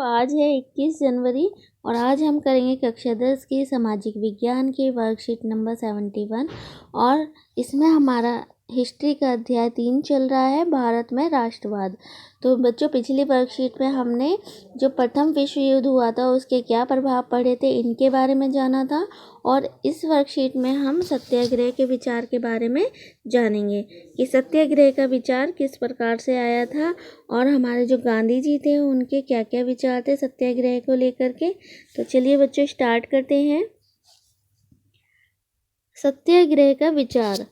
आज है 21 जनवरी और आज हम करेंगे कक्षा 10 की सामाजिक विज्ञान की वर्कशीट नंबर 71 और इसमें हमारा हिस्ट्री का अध्याय 3 चल रहा है, भारत में राष्ट्रवाद। तो बच्चों, पिछली वर्कशीट में हमने जो प्रथम विश्व युद्ध हुआ था उसके क्या प्रभाव पड़े थे इनके बारे में जाना था और इस वर्कशीट में हम सत्याग्रह के विचार के बारे में जानेंगे कि सत्याग्रह का विचार किस प्रकार से आया था और हमारे जो गांधी जी थे उनके क्या क्या विचार थे सत्याग्रह को लेकर के। तो चलिए बच्चों, स्टार्ट करते हैं। सत्याग्रह का विचार।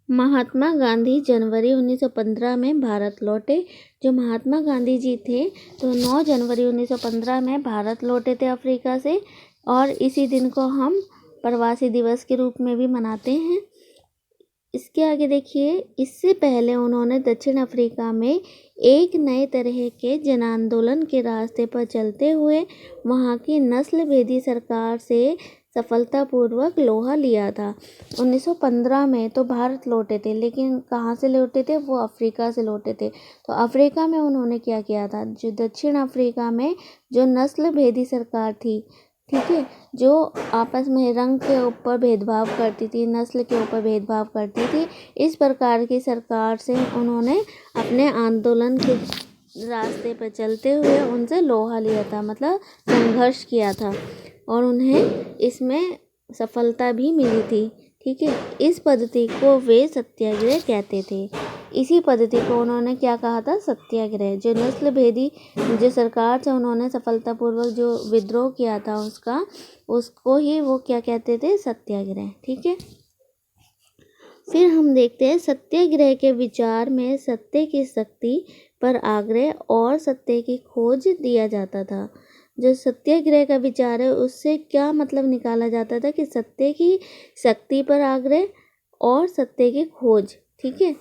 महात्मा गांधी जनवरी 1915 में भारत लौटे। जो महात्मा गांधी जी थे तो 9 जनवरी 1915 में भारत लौटे थे अफ्रीका से और इसी दिन को हम प्रवासी दिवस के रूप में भी मनाते हैं। इसके आगे देखिए, इससे पहले उन्होंने दक्षिण अफ्रीका में एक नए तरह के जन आंदोलन के रास्ते पर चलते हुए वहाँ की नस्ल भेदी सरकार से सफलतापूर्वक लोहा लिया था। 1915 में तो भारत लौटे थे, लेकिन कहाँ से लौटे थे? वो अफ्रीका से लौटे थे। तो अफ्रीका में उन्होंने क्या किया था? जो दक्षिण अफ्रीका में जो नस्ल भेदी सरकार थी, ठीक है, जो आपस में रंग के ऊपर भेदभाव करती थी, नस्ल के ऊपर भेदभाव करती थी, इस प्रकार की सरकार से उन्होंने अपने आंदोलन के रास्ते पर चलते हुए उनसे लोहा लिया था, मतलब संघर्ष किया था और उन्हें इसमें सफलता भी मिली थी। ठीक है, इस पद्धति को वे सत्याग्रह कहते थे। इसी पद्धति को उन्होंने क्या कहा था? सत्याग्रह। जो नस्ल भेदी जो सरकार से उन्होंने सफलतापूर्वक जो विद्रोह किया था उसको ही वो क्या कहते थे? सत्याग्रह। ठीक है, फिर हम देखते हैं सत्याग्रह के विचार में सत्य की शक्ति पर आग्रह और सत्य की खोज दिया जाता था। जो सत्याग्रह का विचार है उससे क्या मतलब निकाला जाता था कि सत्य की शक्ति पर आग्रह और सत्य की खोज। ठीक है,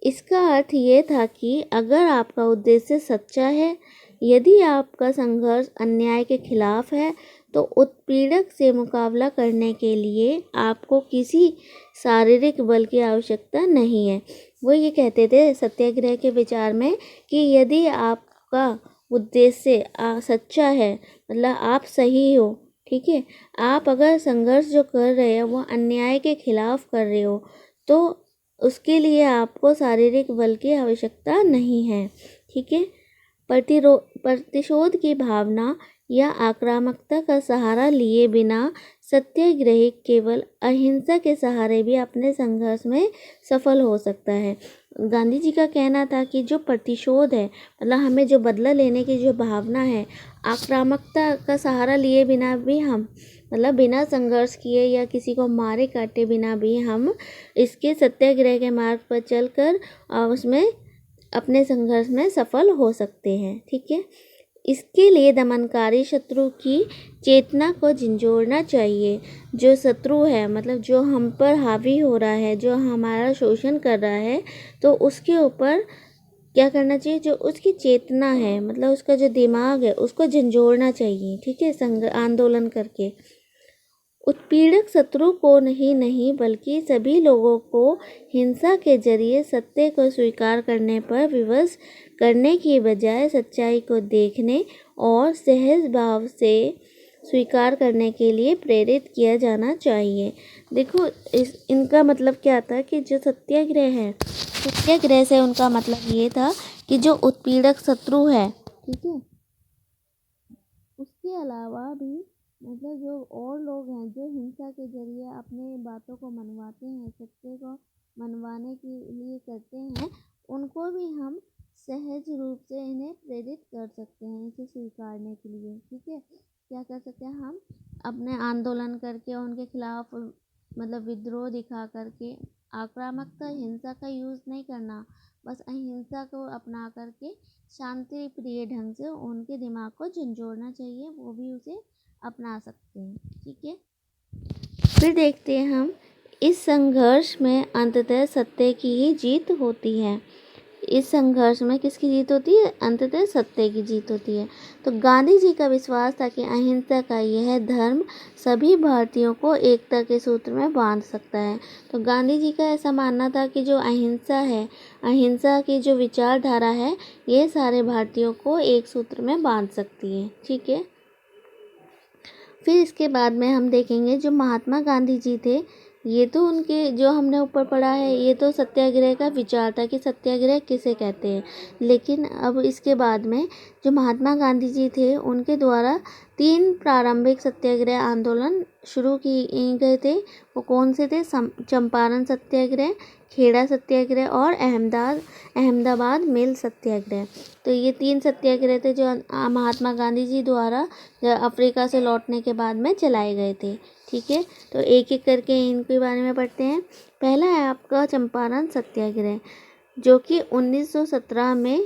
इसका अर्थ ये था कि अगर आपका उद्देश्य सच्चा है, यदि आपका संघर्ष अन्याय के खिलाफ है, तो उत्पीड़क से मुकाबला करने के लिए आपको किसी शारीरिक बल की आवश्यकता नहीं है। वो ये कहते थे सत्याग्रह के विचार में कि यदि आपका उद्देश्य सच्चा है, मतलब आप सही हो, ठीक है, आप अगर संघर्ष जो कर रहे हो वो अन्याय के खिलाफ कर रहे हो, तो उसके लिए आपको शारीरिक बल की आवश्यकता नहीं है। ठीक है, प्रतिशोध की भावना या आक्रामकता का सहारा लिए बिना सत्याग्रही केवल अहिंसा के सहारे भी अपने संघर्ष में सफल हो सकता है। गांधी जी का कहना था कि जो प्रतिशोध है, मतलब हमें जो बदला लेने की जो भावना है, आक्रामकता का सहारा लिए बिना भी हम, मतलब बिना संघर्ष किए या किसी को मारे काटे बिना भी हम इसके सत्याग्रह के मार्ग पर चलकर उसमें अपने संघर्ष में सफल हो सकते हैं। ठीक है, इसके लिए दमनकारी शत्रु की चेतना को झंझोड़ना चाहिए। जो शत्रु है, मतलब जो हम पर हावी हो रहा है, जो हमारा शोषण कर रहा है, तो उसके ऊपर क्या करना चाहिए? जो उसकी चेतना है, मतलब उसका जो दिमाग है, उसको झंझोड़ना चाहिए। ठीक है, आंदोलन करके उत्पीड़क शत्रु को नहीं बल्कि सभी लोगों को हिंसा के जरिए सत्य को स्वीकार करने पर विवश करने की बजाय सच्चाई को देखने और सहज भाव से स्वीकार करने के लिए प्रेरित किया जाना चाहिए। देखो, इनका मतलब क्या था कि जो सत्याग्रह है, सत्याग्रह से उनका मतलब ये था कि जो उत्पीड़क शत्रु है, ठीक है, उसके अलावा भी मतलब जो और लोग हैं जो हिंसा के जरिए अपने बातों को मनवाते हैं, सत्य को मनवाने के लिए करते हैं, उनको भी हम सहज रूप से इन्हें प्रेरित कर सकते हैं इसे स्वीकारने के लिए। ठीक है, क्या कर सकते हैं? हम अपने आंदोलन करके उनके खिलाफ मतलब विद्रोह दिखा करके, आक्रामकता हिंसा का यूज़ नहीं करना, बस अहिंसा को अपना करके शांति प्रिय ढंग से उनके दिमाग को झंझोड़ना चाहिए, वो भी उसे अपना सकते हैं। ठीक है, फिर देखते हैं हम इस संघर्ष में अंततः सत्य की ही जीत होती है। इस संघर्ष में किसकी जीत होती है? अंततः सत्य की जीत होती है। तो गांधी जी का विश्वास था कि अहिंसा का यह धर्म सभी भारतीयों को एकता के सूत्र में बांध सकता है। तो गांधी जी का ऐसा मानना था कि जो अहिंसा है, अहिंसा की जो विचारधारा है, ये सारे भारतीयों को एक सूत्र में बांध सकती है। ठीक है। फिर इसके बाद में हम देखेंगे जो महात्मा गांधी जी थे, ये तो उनके जो हमने ऊपर पढ़ा है, ये तो सत्याग्रह का विचार था कि सत्याग्रह किसे कहते हैं। लेकिन अब इसके बाद में जो महात्मा गांधी जी थे, उनके द्वारा 3 प्रारंभिक सत्याग्रह आंदोलन शुरू किए गए थे। वो कौन से थे? चंपारण सत्याग्रह, खेड़ा सत्याग्रह और अहमदाबाद मिल सत्याग्रह। तो ये 3 सत्याग्रह थे जो महात्मा गांधी जी द्वारा अफ्रीका से लौटने के बाद में चलाए गए थे। ठीक है। तो एक एक करके इनके बारे में पढ़ते हैं। पहला है आपका चंपारण सत्याग्रह, जो कि 1917 में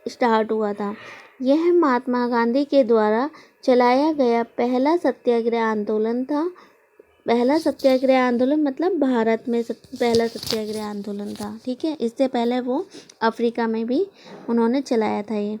स्टार्ट हुआ था। यह महात्मा गांधी के द्वारा चलाया गया पहला सत्याग्रह आंदोलन था। पहला सत्याग्रह आंदोलन मतलब भारत में पहला सत्याग्रह आंदोलन था। ठीक है। इससे पहले वो अफ्रीका में भी उन्होंने चलाया था। ये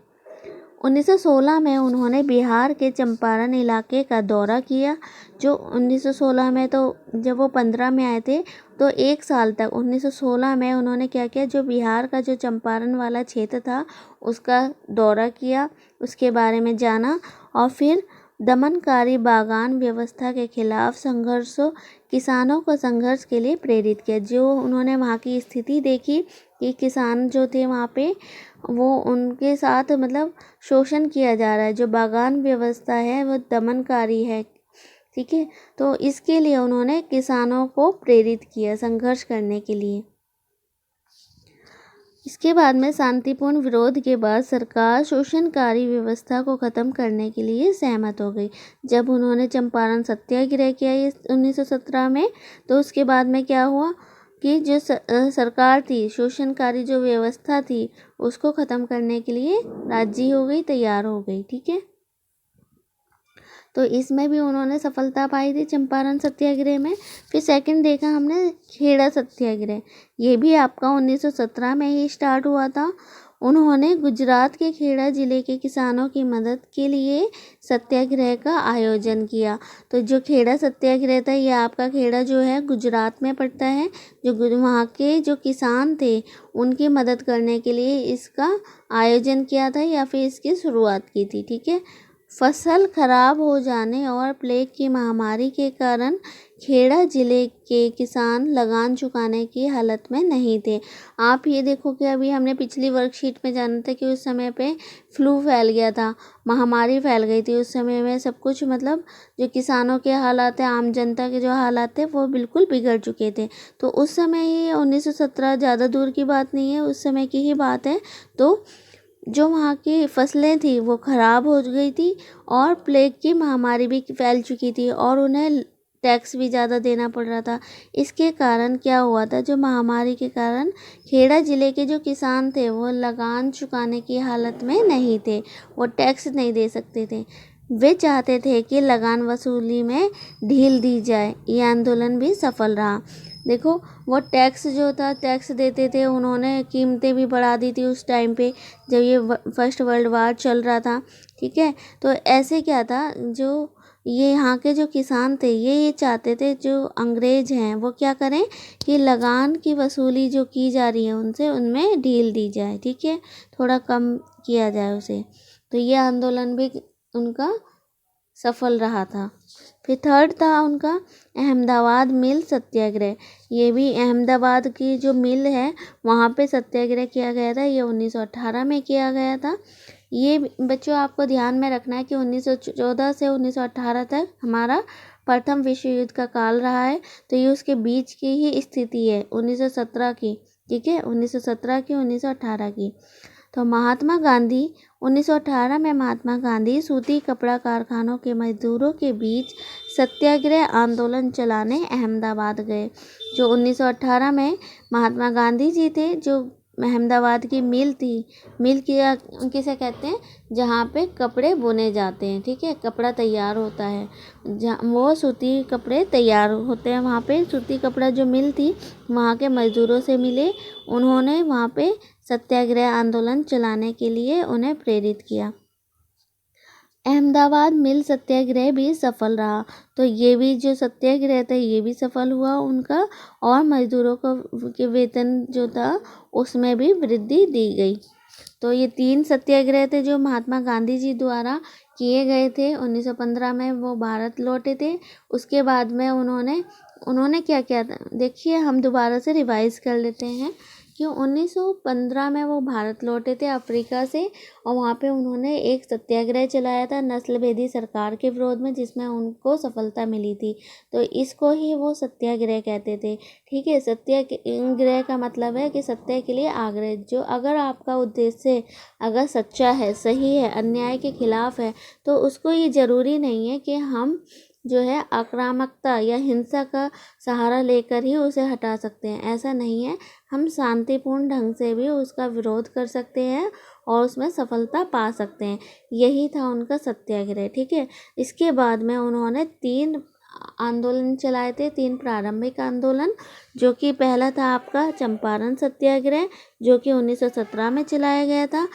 1916 में उन्होंने बिहार के चंपारण इलाके का दौरा किया। जो 1916 में, तो जब वो 15 में आए थे तो 1 साल तक 1916 में उन्होंने क्या किया, जो बिहार का जो चंपारण वाला क्षेत्र था उसका दौरा किया, उसके बारे में जाना और फिर दमनकारी बागान व्यवस्था के खिलाफ संघर्षों, किसानों को संघर्ष के लिए प्रेरित किया। जो उन्होंने वहाँ की स्थिति देखी कि किसान जो थे वहाँ पे, वो उनके साथ मतलब शोषण किया जा रहा है, जो बागान व्यवस्था है वो दमनकारी है। ठीक है। तो इसके लिए उन्होंने किसानों को प्रेरित किया संघर्ष करने के लिए। इसके बाद में शांतिपूर्ण विरोध के बाद सरकार शोषणकारी व्यवस्था को ख़त्म करने के लिए सहमत हो गई। जब उन्होंने चंपारण सत्याग्रह किया ये 1917 में, तो उसके बाद में क्या हुआ कि जो सरकार थी, शोषणकारी जो व्यवस्था थी, उसको ख़त्म करने के लिए राजी हो गई, तैयार हो गई। ठीक है। तो इसमें भी उन्होंने सफलता पाई थी चंपारण सत्याग्रह में। फिर सेकंड देखा हमने खेड़ा सत्याग्रह, ये भी आपका 1917 में ही स्टार्ट हुआ था। उन्होंने गुजरात के खेड़ा ज़िले के किसानों की मदद के लिए सत्याग्रह का आयोजन किया। तो जो खेड़ा सत्याग्रह था, ये आपका खेड़ा जो है गुजरात में पड़ता है। जो वहाँ के जो किसान थे उनकी मदद करने के लिए इसका आयोजन किया था या फिर इसकी शुरुआत की थी। ठीक है। फसल खराब हो जाने और प्लेग की महामारी के कारण खेड़ा ज़िले के किसान लगान चुकाने की हालत में नहीं थे। आप ये देखो कि अभी हमने पिछली वर्कशीट में जाना था कि उस समय पे फ्लू फैल गया था, महामारी फैल गई थी। उस समय में सब कुछ मतलब जो किसानों के हालात है, आम जनता के जो हालात थे, वो बिल्कुल बिगड़ चुके थे। तो उस समय ये 1917 ज़्यादा दूर की बात नहीं है, उस समय की ही बात है। तो जो वहाँ की फसलें थी वो ख़राब हो गई थी और प्लेग की महामारी भी फैल चुकी थी और उन्हें टैक्स भी ज़्यादा देना पड़ रहा था। इसके कारण क्या हुआ था, जो महामारी के कारण खेड़ा ज़िले के जो किसान थे वो लगान चुकाने की हालत में नहीं थे, वो टैक्स नहीं दे सकते थे। वे चाहते थे कि लगान वसूली में ढील दी जाए। ये आंदोलन भी सफल रहा। देखो, वो टैक्स जो था, टैक्स देते थे, उन्होंने कीमतें भी बढ़ा दी थी उस टाइम पे जब ये फर्स्ट वर्ल्ड वार चल रहा था। ठीक है। तो ऐसे क्या था, जो ये यहाँ के जो किसान थे ये चाहते थे जो अंग्रेज़ हैं वो क्या करें कि लगान की वसूली जो की जा रही है उनसे, उनमें ढील दी जाए। ठीक है, थोड़ा कम किया जाए उसे। तो ये आंदोलन भी उनका सफल रहा था। फिर थर्ड था उनका अहमदाबाद मिल सत्याग्रह। ये भी अहमदाबाद की जो मिल है वहाँ पे सत्याग्रह किया गया था। ये 1918 में किया गया था। ये बच्चों आपको ध्यान में रखना है कि 1914 से 1918 तक हमारा प्रथम विश्व युद्ध का काल रहा है। तो ये उसके बीच की ही स्थिति है 1917 की। ठीक है, 1917 की, 1918 की। तो महात्मा गांधी 1918 में महात्मा गांधी सूती कपड़ा कारखानों के मजदूरों के बीच सत्याग्रह आंदोलन चलाने अहमदाबाद गए। जो 1918 में महात्मा गांधी जी थे, जो अहमदाबाद की मिल थी, मिल किसे कहते हैं, जहाँ पे कपड़े बुने जाते हैं। ठीक है, कपड़ा तैयार होता है, जहाँ वो सूती कपड़े तैयार होते हैं, वहाँ पे सूती कपड़ा जो मिल थी वहाँ के मज़दूरों से मिले। उन्होंने वहाँ पे सत्याग्रह आंदोलन चलाने के लिए उन्हें प्रेरित किया। अहमदाबाद मिल सत्याग्रह भी सफल रहा, तो ये भी जो सत्याग्रह था ये भी सफल हुआ उनका, और मजदूरों का के वेतन जो था उसमें भी वृद्धि दी गई। तो ये 3 सत्याग्रह थे जो महात्मा गांधी जी द्वारा किए गए थे। 1915 में वो भारत लौटे थे। उसके बाद में उन्होंने क्या किया था, देखिए हम दोबारा से रिवाइज कर लेते हैं कि 1915 में वो भारत लौटे थे अफ्रीका से, और वहाँ पे उन्होंने एक सत्याग्रह चलाया था नस्लभेदी सरकार के विरोध में, जिसमें उनको सफलता मिली थी। तो इसको ही वो सत्याग्रह कहते थे। ठीक है, सत्याग्रह का मतलब है कि सत्य के लिए आग्रह। जो अगर आपका उद्देश्य अगर सच्चा है, सही है, अन्याय के खिलाफ है, तो उसको ये ज़रूरी नहीं है कि हम जो है आक्रामकता या हिंसा का सहारा लेकर ही उसे हटा सकते हैं। ऐसा नहीं है, हम शांतिपूर्ण ढंग से भी उसका विरोध कर सकते हैं और उसमें सफलता पा सकते हैं। यही था उनका सत्याग्रह। ठीक है, इसके बाद में उन्होंने 3 आंदोलन चलाए थे, 3 प्रारंभिक आंदोलन, जो कि पहला था आपका चंपारण सत्याग्रह जो कि 1917 में चलाया गया था।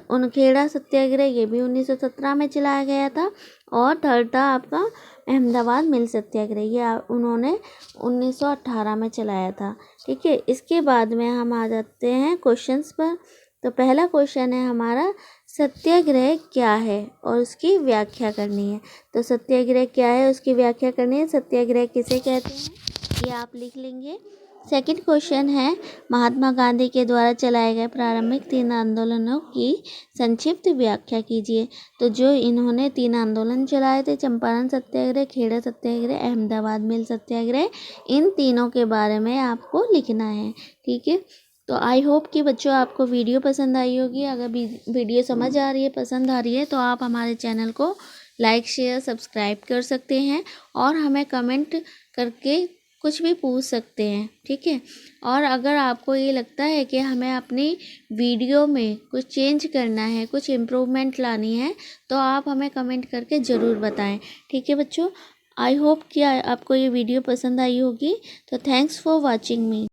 उनखेड़ा सत्याग्रह ये भी 1917 में चलाया गया था। और थर्ड था आपका अहमदाबाद मिल सत्याग्रह, ये उन्होंने 1918 में चलाया था। ठीक है, इसके बाद में हम आ जाते हैं क्वेश्चंस पर। तो पहला क्वेश्चन है हमारा, सत्याग्रह क्या है और उसकी व्याख्या करनी है। तो सत्याग्रह क्या है उसकी व्याख्या करनी है, सत्याग्रह किसे कहते हैं ये आप लिख लेंगे। सेकंड क्वेश्चन है, महात्मा गांधी के द्वारा चलाए गए प्रारंभिक 3 आंदोलनों की संक्षिप्त व्याख्या कीजिए। तो जो इन्होंने 3 आंदोलन चलाए थे, चंपारण सत्याग्रह, खेड़ा सत्याग्रह, अहमदाबाद मिल सत्याग्रह, इन तीनों के बारे में आपको लिखना है। ठीक है, तो आई होप कि बच्चों आपको वीडियो पसंद आई होगी। अगर वीडियो समझ आ रही है, पसंद आ रही है, तो आप हमारे चैनल को लाइक, शेयर, सब्सक्राइब कर सकते हैं और हमें कमेंट करके कुछ भी पूछ सकते हैं। ठीक है, और अगर आपको ये लगता है कि हमें अपनी वीडियो में कुछ चेंज करना है, कुछ इम्प्रूवमेंट लानी है, तो आप हमें कमेंट करके ज़रूर बताएं। ठीक है बच्चों, आई होप कि आपको ये वीडियो पसंद आई होगी। तो थैंक्स फॉर वॉचिंग मी।